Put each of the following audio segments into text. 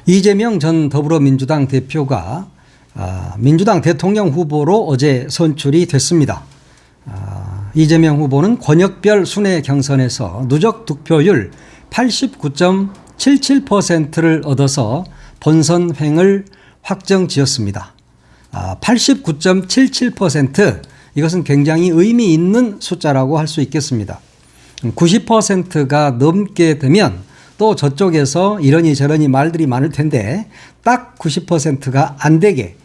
이재명 전 더불어민주당 대표가 민주당 대통령 후보로 어제 선출이 됐습니다. 이재명 후보는 권역별 순회 경선에서 누적 득표율 89.77%를 얻어서 본선행을 확정지었습니다. 89.77% 이것은 굉장히 의미 있는 숫자라고 할 수 있겠습니다. 90%가 넘게 되면 또 저쪽에서 이러니 저러니 말들이 많을 텐데 딱 90%가 안 되게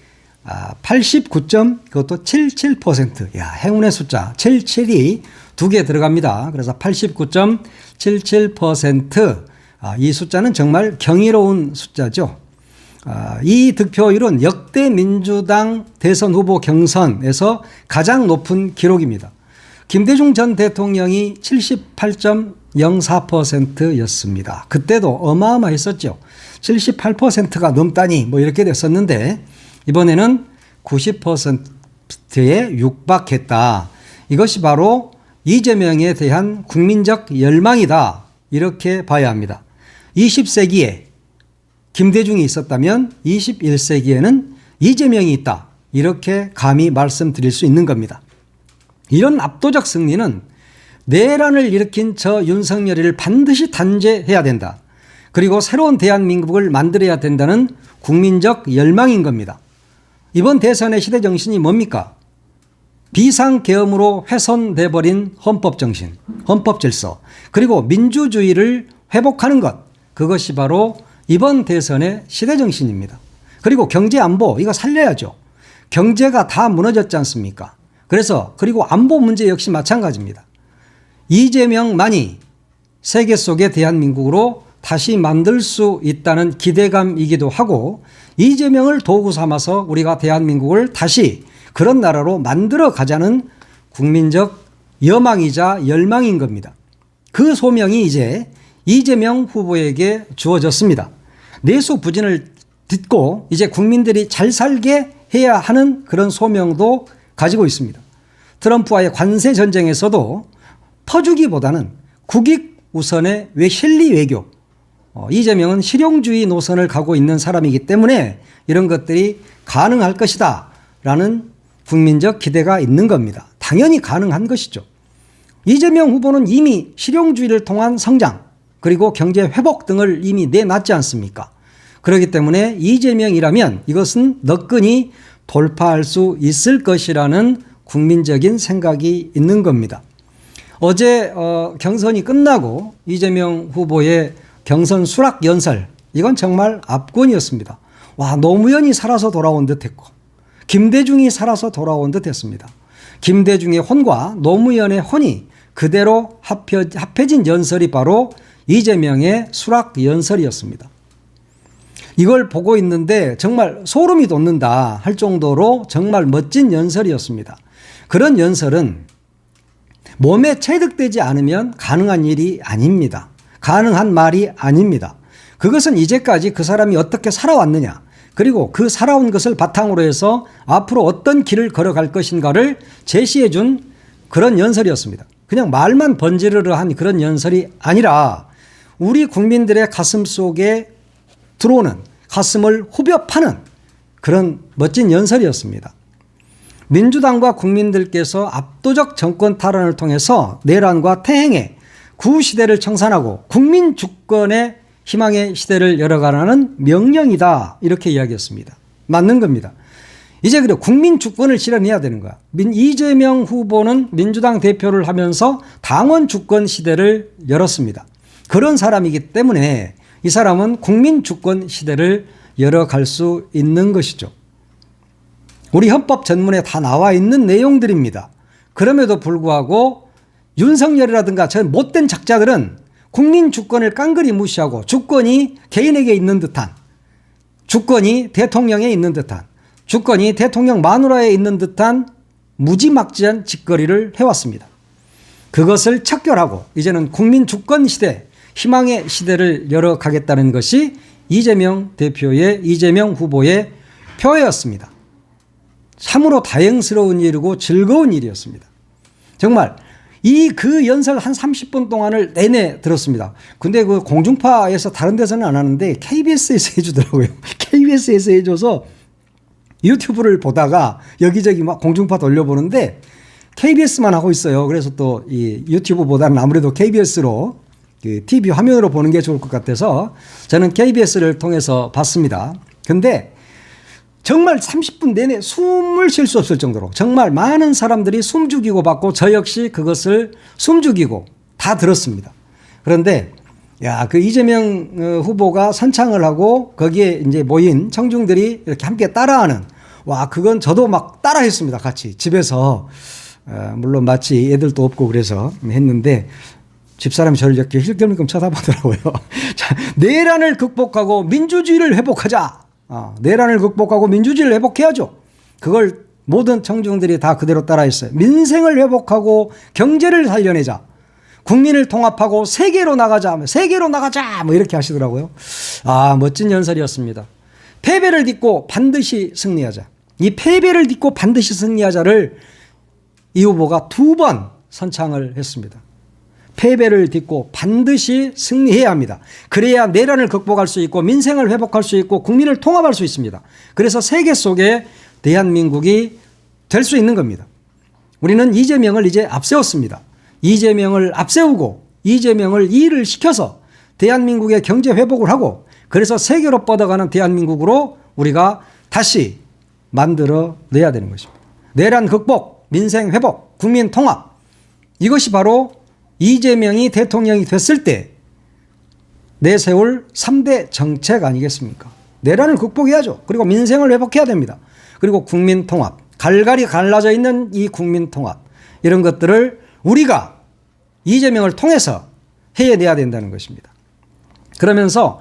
89. 그것도 77%. 야, 행운의 숫자 77이 두 개 들어갑니다. 그래서 89.77%. 이 숫자는 정말 경이로운 숫자죠. 이 득표율은 역대 민주당 대선 후보 경선에서 가장 높은 기록입니다. 김대중 전 대통령이 78.04%였습니다. 그때도 어마어마했었죠. 78%가 넘다니 뭐 이렇게 됐었는데 이번에는 90%에 육박했다. 이것이 바로 이재명에 대한 국민적 열망이다. 이렇게 봐야 합니다. 20세기에 김대중이 있었다면 21세기에는 이재명이 있다. 이렇게 감히 말씀드릴 수 있는 겁니다. 이런 압도적 승리는 내란을 일으킨 저 윤석열이를 반드시 단죄해야 된다. 그리고 새로운 대한민국을 만들어야 된다는 국민적 열망인 겁니다. 이번 대선의 시대 정신이 뭡니까? 비상계엄으로 훼손돼 버린 헌법 정신, 헌법 질서, 그리고 민주주의를 회복하는 것. 그것이 바로 이번 대선의 시대 정신입니다. 그리고 경제 안보 이거 살려야죠. 경제가 다 무너졌지 않습니까? 그리고 안보 문제 역시 마찬가지입니다. 이재명만이 세계 속의 대한민국으로 다시 만들 수 있다는 기대감이기도 하고 이재명을 도구 삼아서 우리가 대한민국을 다시 그런 나라로 만들어 가자는 국민적 여망이자 열망인 겁니다. 그 소명이 이제 이재명 후보에게 주어졌습니다. 내수 부진을 딛고 이제 국민들이 잘 살게 해야 하는 그런 소명도 가지고 있습니다. 트럼프와의 관세 전쟁에서도 퍼주기보다는 국익 우선의 실리 외교. 이재명은 실용주의 노선을 가고 있는 사람이기 때문에 이런 것들이 가능할 것이다 라는 국민적 기대가 있는 겁니다. 당연히 가능한 것이죠. 이재명 후보는 이미 실용주의를 통한 성장 그리고 경제 회복 등을 이미 내놨지 않습니까? 그렇기 때문에 이재명이라면 이것은 너끈히 돌파할 수 있을 것이라는 국민적인 생각이 있는 겁니다. 어제 경선이 끝나고 이재명 후보의 경선 수락 연설 이건 정말 압권이었습니다. 와, 노무현이 살아서 돌아온 듯했고 김대중이 살아서 돌아온 듯했습니다. 김대중의 혼과 노무현의 혼이 그대로 합해진 연설이 바로 이재명의 수락 연설이었습니다. 이걸 보고 있는데 정말 소름이 돋는다 할 정도로 정말 멋진 연설이었습니다. 그런 연설은 몸에 체득되지 않으면 가능한 일이 아닙니다. 가능한 말이 아닙니다. 그것은 이제까지 그 사람이 어떻게 살아왔느냐 그리고 그 살아온 것을 바탕으로 해서 앞으로 어떤 길을 걸어갈 것인가를 제시해 준 그런 연설이었습니다. 그냥 말만 번지르르한 그런 연설이 아니라 우리 국민들의 가슴 속에 들어오는 가슴을 후벼 파는 그런 멋진 연설이었습니다. 민주당과 국민들께서 압도적 정권 탈환을 통해서 내란과 태행의 구시대를 청산하고 국민 주권의 희망의 시대를 열어가라는 명령이다 이렇게 이야기했습니다. 맞는 겁니다. 이제 그래 국민 주권을 실현해야 되는 거야. 이재명 후보는 민주당 대표를 하면서 당원 주권 시대를 열었습니다. 그런 사람이기 때문에 이 사람은 국민 주권 시대를 열어갈 수 있는 것이죠. 우리 헌법 전문에 다 나와 있는 내용들입니다. 그럼에도 불구하고 윤석열이라든가 저 못된 작자들은 국민 주권을 깡그리 무시하고 주권이 개인에게 있는 듯한 주권이 대통령에 있는 듯한 주권이 대통령 마누라에 있는 듯한 무지막지한 짓거리를 해왔습니다. 그것을 척결하고 이제는 국민 주권 시대 희망의 시대를 열어가겠다는 것이 이재명 후보의 표였습니다. 참으로 다행스러운 일이고 즐거운 일이었습니다. 정말 그 연설 한 30분 동안을 내내 들었습니다. 근데 그 공중파에서 다른 데서는 안 하는데 KBS에서 해주더라고요. KBS에서 해줘서 유튜브를 보다가 여기저기 막 공중파 돌려보는데 KBS만 하고 있어요. 그래서 또 이 유튜브보다는 아무래도 KBS로 그 TV 화면으로 보는 게 좋을 것 같아서 저는 KBS를 통해서 봤습니다. 근데 정말 30분 내내 숨을 쉴 수 없을 정도로 정말 많은 사람들이 숨죽이고 받고 저 역시 그것을 숨죽이고 다 들었습니다. 그런데 그 이재명 후보가 선창을 하고 거기에 이제 모인 청중들이 이렇게 함께 따라하는 그건 저도 막 따라했습니다. 같이 집에서 물론 마치 애들도 없고 그래서 했는데 집사람이 저를 이렇게 힐끔힐끔 쳐다보더라고요. 자, 내란을 극복하고 민주주의를 회복하자. 내란을 극복하고 민주주의를 회복해야죠. 그걸 모든 청중들이 다 그대로 따라했어요. 민생을 회복하고 경제를 살려내자. 국민을 통합하고 세계로 나가자. 세계로 나가자. 뭐 이렇게 하시더라고요. 멋진 연설이었습니다. 패배를 딛고 반드시 승리하자. 이 패배를 딛고 반드시 승리하자를 이 후보가 2번 선창을 했습니다. 패배를 딛고 반드시 승리해야 합니다. 그래야 내란을 극복할 수 있고 민생을 회복할 수 있고 국민을 통합할 수 있습니다. 그래서 세계 속에 대한민국이 될 수 있는 겁니다. 우리는 이재명을 이제 앞세웠습니다. 이재명을 앞세우고 이재명을 이의를 시켜서 대한민국의 경제 회복을 하고 그래서 세계로 뻗어가는 대한민국으로 우리가 다시 만들어내야 되는 것입니다. 내란 극복, 민생 회복, 국민 통합 이것이 바로 이재명이 대통령이 됐을 때 내세울 3대 정책 아니겠습니까? 내란을 극복해야죠. 그리고 민생을 회복해야 됩니다. 그리고 국민 통합, 갈갈이 갈라져 있는 이 국민 통합 이런 것들을 우리가 이재명을 통해서 해내야 된다는 것입니다. 그러면서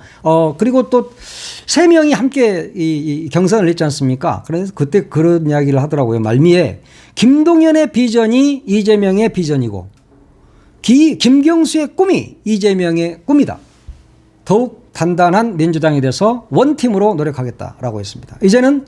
그리고 또 3명이 함께 이 경선을 했지 않습니까? 그래서 그때 그런 이야기를 하더라고요. 말미에 김동연의 비전이 이재명의 비전이고 김경수의 꿈이 이재명의 꿈이다. 더욱 단단한 민주당이 돼서 원팀으로 노력하겠다라고 했습니다. 이제는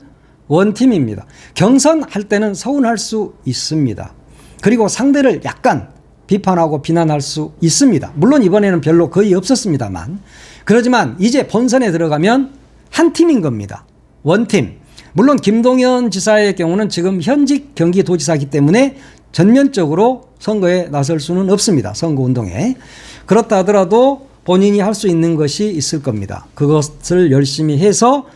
원팀입니다. 경선할 때는 서운할 수 있습니다. 그리고 상대를 약간 비판하고 비난할 수 있습니다. 물론 이번에는 별로 거의 없었습니다만 그렇지만 이제 본선에 들어가면 한 팀인 겁니다. 원팀. 물론 김동연 지사의 경우는 지금 현직 경기도지사이기 때문에 전면적으로 선거에 나설 수는 없습니다. 선거운동에. 그렇다 하더라도 본인이 할 수 있는 것이 있을 겁니다. 그것을 열심히 해서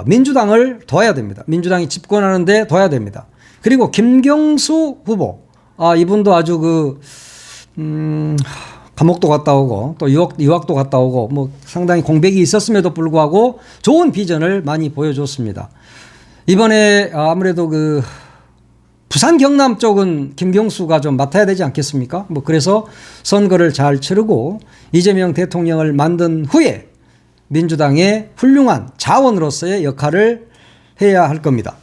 민주당을 도와야 됩니다. 민주당이 집권하는데 도와야 됩니다. 그리고 김경수 후보. 이분도 아주 감옥도 갔다 오고 또 유학도 갔다 오고 뭐 상당히 공백이 있었음에도 불구하고 좋은 비전을 많이 보여줬습니다. 이번에 아무래도 부산 경남 쪽은 김경수가 좀 맡아야 되지 않겠습니까? 뭐 그래서 선거를 잘 치르고 이재명 대통령을 만든 후에 민주당의 훌륭한 자원으로서의 역할을 해야 할 겁니다.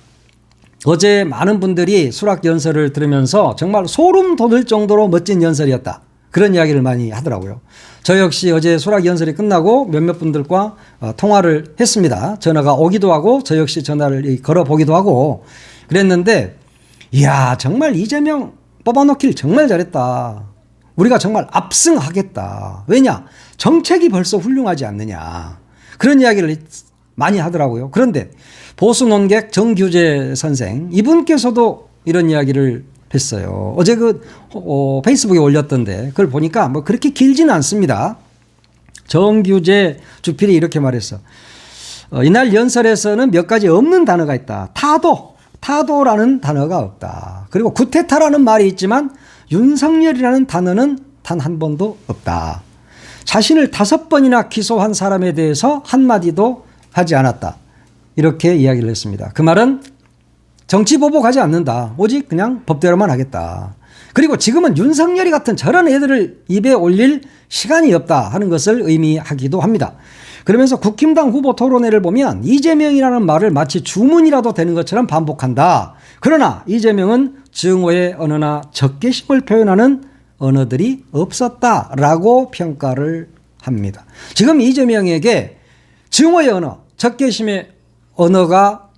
어제 많은 분들이 수락 연설을 들으면서 정말 소름 돋을 정도로 멋진 연설이었다. 그런 이야기를 많이 하더라고요. 저 역시 어제 수락 연설이 끝나고 몇몇 분들과 통화를 했습니다. 전화가 오기도 하고 저 역시 전화를 걸어보기도 하고 그랬는데 이야 정말 이재명 뽑아놓길 정말 잘했다. 우리가 정말 압승하겠다. 왜냐? 정책이 벌써 훌륭하지 않느냐. 그런 이야기를 많이 하더라고요. 그런데 보수 논객 정규재 선생 이분께서도 이런 이야기를 했어요. 어제 페이스북에 올렸던데 그걸 보니까 뭐 그렇게 길지는 않습니다. 정규재 주필이 이렇게 말했어. 이날 연설에서는 몇 가지 없는 단어가 있다. 타도라는 단어가 없다. 그리고 구테타라는 말이 있지만 윤석열이라는 단어는 단 한 번도 없다. 자신을 5번이나 기소한 사람에 대해서 한마디도 하지 않았다. 이렇게 이야기를 했습니다. 그 말은 정치 보복하지 않는다. 오직 그냥 법대로만 하겠다. 그리고 지금은 윤석열이 같은 저런 애들을 입에 올릴 시간이 없다 하는 것을 의미하기도 합니다. 그러면서 국힘당 후보 토론회를 보면 이재명이라는 말을 마치 주문이라도 되는 것처럼 반복한다. 그러나 이재명은 증오의 언어나 적개심을 표현하는 언어들이 없었다라고 평가를 합니다. 지금 이재명에게 증오의 언어, 적개심의 언어가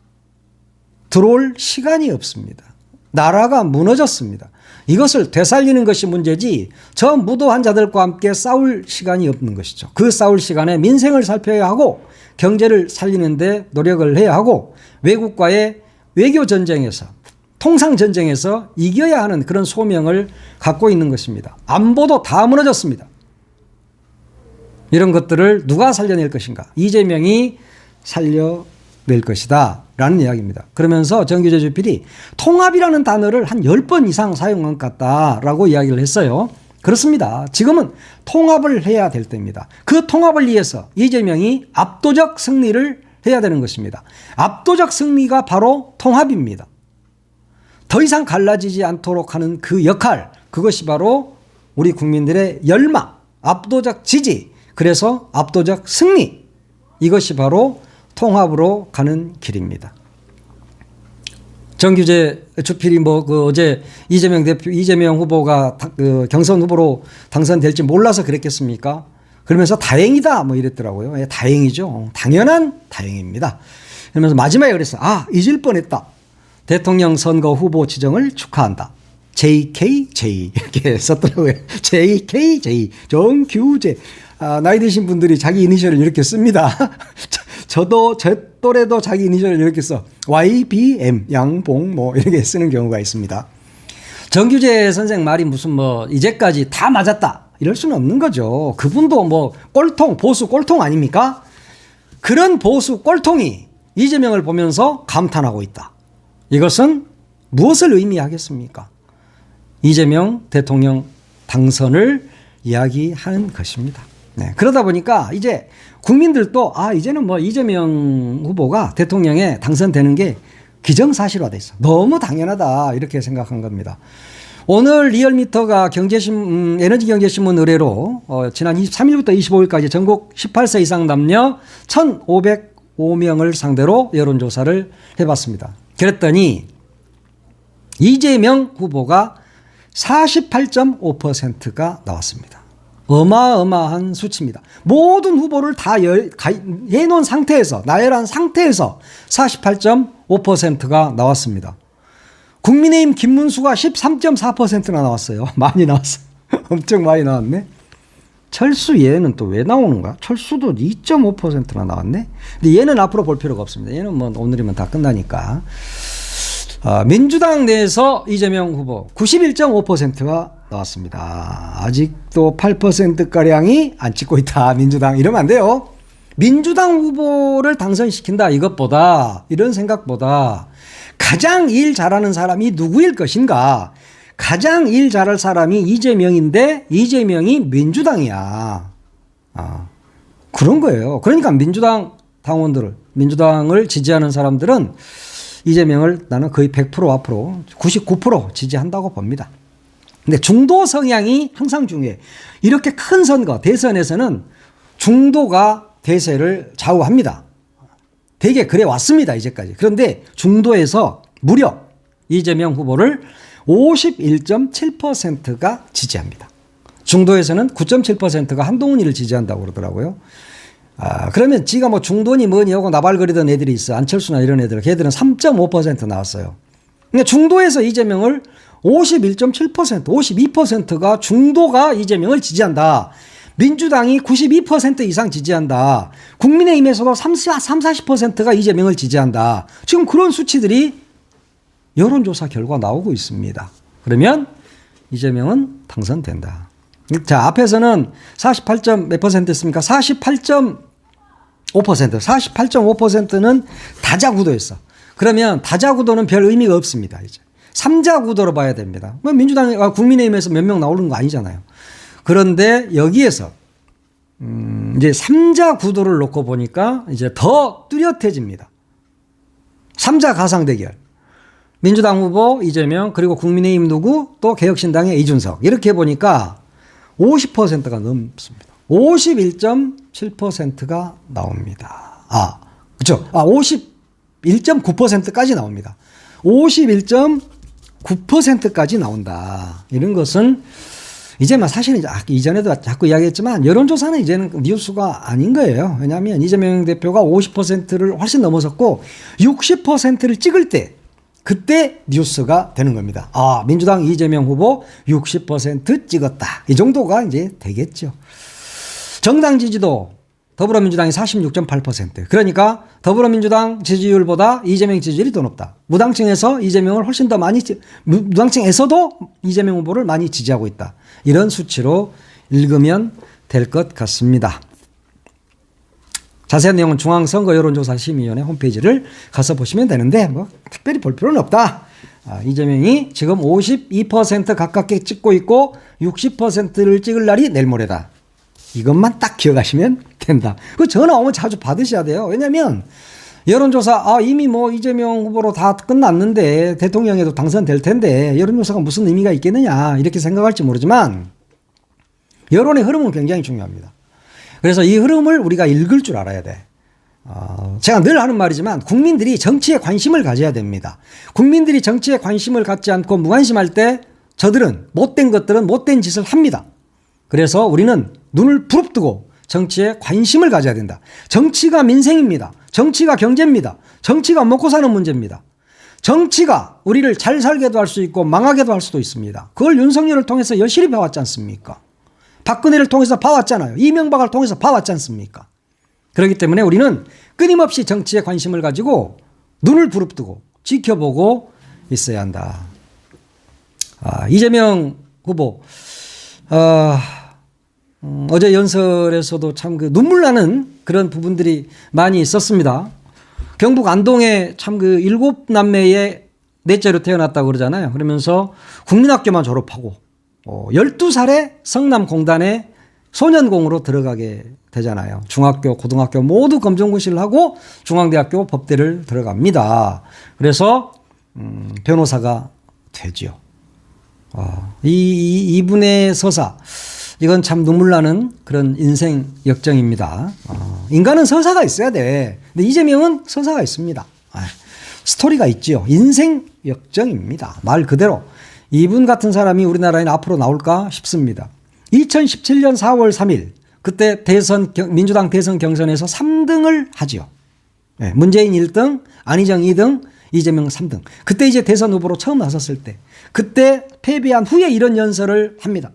들어올 시간이 없습니다. 나라가 무너졌습니다. 이것을 되살리는 것이 문제지 저 무도한 자들과 함께 싸울 시간이 없는 것이죠. 그 싸울 시간에 민생을 살펴야 하고 경제를 살리는 데 노력을 해야 하고 외국과의 외교 전쟁에서 통상 전쟁에서 이겨야 하는 그런 소명을 갖고 있는 것입니다. 안보도 다 무너졌습니다. 이런 것들을 누가 살려낼 것인가? 이재명이 살려낼 것이다 라는 이야기입니다. 그러면서 정규재 주필이 통합이라는 단어를 한 10번 이상 사용한 것 같다라고 이야기를 했어요. 그렇습니다. 지금은 통합을 해야 될 때입니다. 그 통합을 위해서 이재명이 압도적 승리를 해야 되는 것입니다. 압도적 승리가 바로 통합입니다. 더 이상 갈라지지 않도록 하는 그 역할, 그것이 바로 우리 국민들의 열망, 압도적 지지, 그래서 압도적 승리, 이것이 바로 통합으로 가는 길입니다. 정규재 주필이 어제 이재명 후보가 경선 후보로 당선될지 몰라서 그랬겠습니까? 그러면서 다행이다 이랬더라고요. 예, 다행이죠. 당연한 다행입니다. 그러면서 마지막에 그랬어. 잊을 뻔했다. 대통령 선거 후보 지정을 축하한다. JKJ 이렇게 썼더라고요. JKJ 정규재. 나이 드신 분들이 자기 이니셜을 이렇게 씁니다. 저도 제 또래도 자기 이니셜을 이렇게 써. YBM 양봉 이렇게 쓰는 경우가 있습니다. 정규재 선생 말이 무슨 이제까지 다 맞았다 이럴 수는 없는 거죠. 그분도 꼴통 보수 꼴통 아닙니까? 그런 보수 꼴통이 이재명을 보면서 감탄하고 있다. 이것은 무엇을 의미하겠습니까? 이재명 대통령 당선을 이야기하는 것입니다. 네, 그러다 보니까 이제 국민들도 이제는 이재명 후보가 대통령에 당선되는 게 기정사실화돼 있어. 너무 당연하다 이렇게 생각한 겁니다. 오늘 리얼미터가 에너지경제신문 의뢰로 지난 23일부터 25일까지 전국 18세 이상 남녀 1,505명을 상대로 여론조사를 해봤습니다. 그랬더니 이재명 후보가 48.5%가 나왔습니다. 어마어마한 수치입니다. 모든 후보를 다 해놓은 상태에서, 나열한 상태에서 48.5%가 나왔습니다. 국민의힘 김문수가 13.4%나 나왔어요. 많이 나왔어요. 엄청 많이 나왔네. 철수 얘는 또 왜 나오는가? 철수도 2.5%나 나왔네. 근데 얘는 앞으로 볼 필요가 없습니다. 얘는 오늘이면 다 끝나니까. 민주당 내에서 이재명 후보 91.5%가 나왔습니다. 아직도 8%가량이 안 찍고 있다. 민주당. 이러면 안 돼요. 민주당 후보를 당선시킨다. 이런 생각보다 가장 일 잘하는 사람이 누구일 것인가. 가장 일 잘할 사람이 이재명인데 이재명이 민주당이야. 그런 거예요. 그러니까 민주당을 지지하는 사람들은 이재명을 나는 거의 100% 앞으로 99% 지지한다고 봅니다. 근데 중도 성향이 항상 중요해. 이렇게 큰 선거, 대선에서는 중도가 대세를 좌우합니다. 되게 그래 왔습니다, 이제까지. 그런데 중도에서 무려 이재명 후보를 51.7%가 지지합니다. 중도에서는 9.7%가 한동훈이를 지지한다고 그러더라고요. 그러면 지가 중도니 뭐니 하고 나발거리던 애들이 있어. 안철수나 이런 애들. 걔들은 3.5% 나왔어요. 근데 중도에서 이재명을 51.7%, 52%가 중도가 이재명을 지지한다. 민주당이 92% 이상 지지한다. 국민의힘에서도 40%가 이재명을 지지한다. 지금 그런 수치들이 여론조사 결과 나오고 있습니다. 그러면 이재명은 당선된다. 자, 앞에서는 48. 몇 퍼센트 했습니까? 48.5%. 48.5%는 다자구도였어. 그러면 다자구도는 별 의미가 없습니다. 이제 3자구도로 봐야 됩니다. 국민의힘에서 몇 명 나오는 거 아니잖아요. 그런데 여기에서 이제 3자구도를 놓고 보니까 이제 더 뚜렷해집니다. 3자 가상 대결. 민주당 후보 이재명, 그리고 국민의힘 누구, 또 개혁신당의 이준석. 이렇게 보니까 50%가 넘습니다. 51.7%가 나옵니다. 그렇죠. 51.9%까지 나옵니다. 51.9%까지 나온다. 이런 것은 이제 사실은 이전에도 자꾸 이야기했지만 여론조사는 이제는 뉴스가 아닌 거예요. 왜냐하면 이재명 대표가 50%를 훨씬 넘어섰고 60%를 찍을 때 그때 뉴스가 되는 겁니다. 아, 민주당 이재명 후보 60% 찍었다. 이 정도가 이제 되겠죠. 정당 지지도 더불어민주당이 46.8%. 그러니까 더불어민주당 지지율보다 이재명 지지율이 더 높다. 무당층에서 이재명을 훨씬 더 많이, 무당층에서도 이재명 후보를 많이 지지하고 있다. 이런 수치로 읽으면 될 것 같습니다. 자세한 내용은 중앙선거여론조사심의위원회 홈페이지를 가서 보시면 되는데 뭐 특별히 볼 필요는 없다. 이재명이 지금 52% 가깝게 찍고 있고 60%를 찍을 날이 내일 모레다. 이것만 딱 기억하시면 된다. 그 전화 오면 자주 받으셔야 돼요. 왜냐하면 여론조사 이미 뭐 이재명 후보로 다 끝났는데 대통령에도 당선될 텐데 여론조사가 무슨 의미가 있겠느냐 이렇게 생각할지 모르지만 여론의 흐름은 굉장히 중요합니다. 그래서 이 흐름을 우리가 읽을 줄 알아야 돼. 제가 늘 하는 말이지만 국민들이 정치에 관심을 가져야 됩니다. 국민들이 정치에 관심을 갖지 않고 무관심할 때 저들은 못된 것들은 못된 짓을 합니다. 그래서 우리는 눈을 부릅뜨고 정치에 관심을 가져야 된다. 정치가 민생입니다. 정치가 경제입니다. 정치가 먹고 사는 문제입니다. 정치가 우리를 잘 살게도 할 수 있고 망하게도 할 수도 있습니다. 그걸 윤석열을 통해서 여실히 봐왔지 않습니까? 박근혜를 통해서 봐왔잖아요. 이명박을 통해서 봐왔지 않습니까? 그렇기 때문에 우리는 끊임없이 정치에 관심을 가지고 눈을 부릅뜨고 지켜보고 있어야 한다. 이재명 후보 어제 연설에서도 참 그 눈물 나는 그런 부분들이 많이 있었습니다. 경북 안동에 참 그 7남매의 넷째로 태어났다고 그러잖아요. 그러면서 국민학교만 졸업하고 12살에 성남공단에 소년공으로 들어가게 되잖아요. 중학교, 고등학교 모두 검정고시를 하고 중앙대학교 법대를 들어갑니다. 그래서 변호사가 되죠. 이분의 서사, 이건 참 눈물 나는 그런 인생 역정입니다. 인간은 서사가 있어야 돼. 근데 이재명은 서사가 있습니다. 스토리가 있지요. 인생 역정입니다. 말 그대로. 이분 같은 사람이 우리나라에 앞으로 나올까 싶습니다. 2017년 4월 3일 그때 민주당 대선 경선에서 3등을 하죠. 네, 문재인 1등, 안희정 2등, 이재명 3등. 그때 이제 대선 후보로 처음 나섰을 때 그때 패배한 후에 이런 연설을 합니다.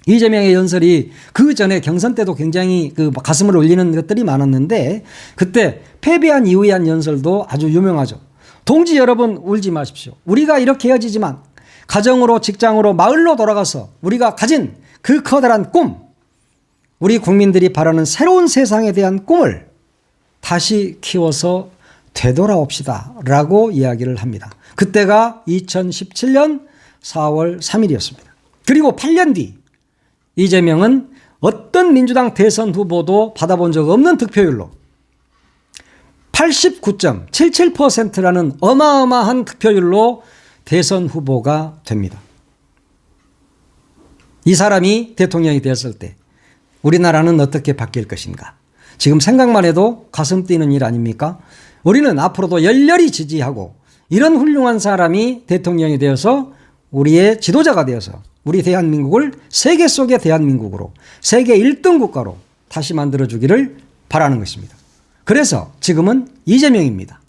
이재명의 연설이 그 전에 경선 때도 굉장히 그 가슴을 울리는 것들이 많았는데 그때 패배한 이후에 한 연설도 아주 유명하죠. 동지 여러분 울지 마십시오. 우리가 이렇게 헤어지지만 가정으로 직장으로 마을로 돌아가서 우리가 가진 그 커다란 꿈, 우리 국민들이 바라는 새로운 세상에 대한 꿈을 다시 키워서 되돌아옵시다 라고 이야기를 합니다. 그때가 2017년 4월 3일이었습니다. 그리고 8년 뒤 이재명은 어떤 민주당 대선 후보도 받아본 적 없는 득표율로 89.77%라는 어마어마한 득표율로 대선 후보가 됩니다. 이 사람이 대통령이 되었을 때 우리나라는 어떻게 바뀔 것인가? 지금 생각만 해도 가슴 뛰는 일 아닙니까? 우리는 앞으로도 열렬히 지지하고 이런 훌륭한 사람이 대통령이 되어서 우리의 지도자가 되어서 우리 대한민국을 세계 속의 대한민국으로 세계 1등 국가로 다시 만들어주기를 바라는 것입니다. 그래서 지금은 이재명입니다.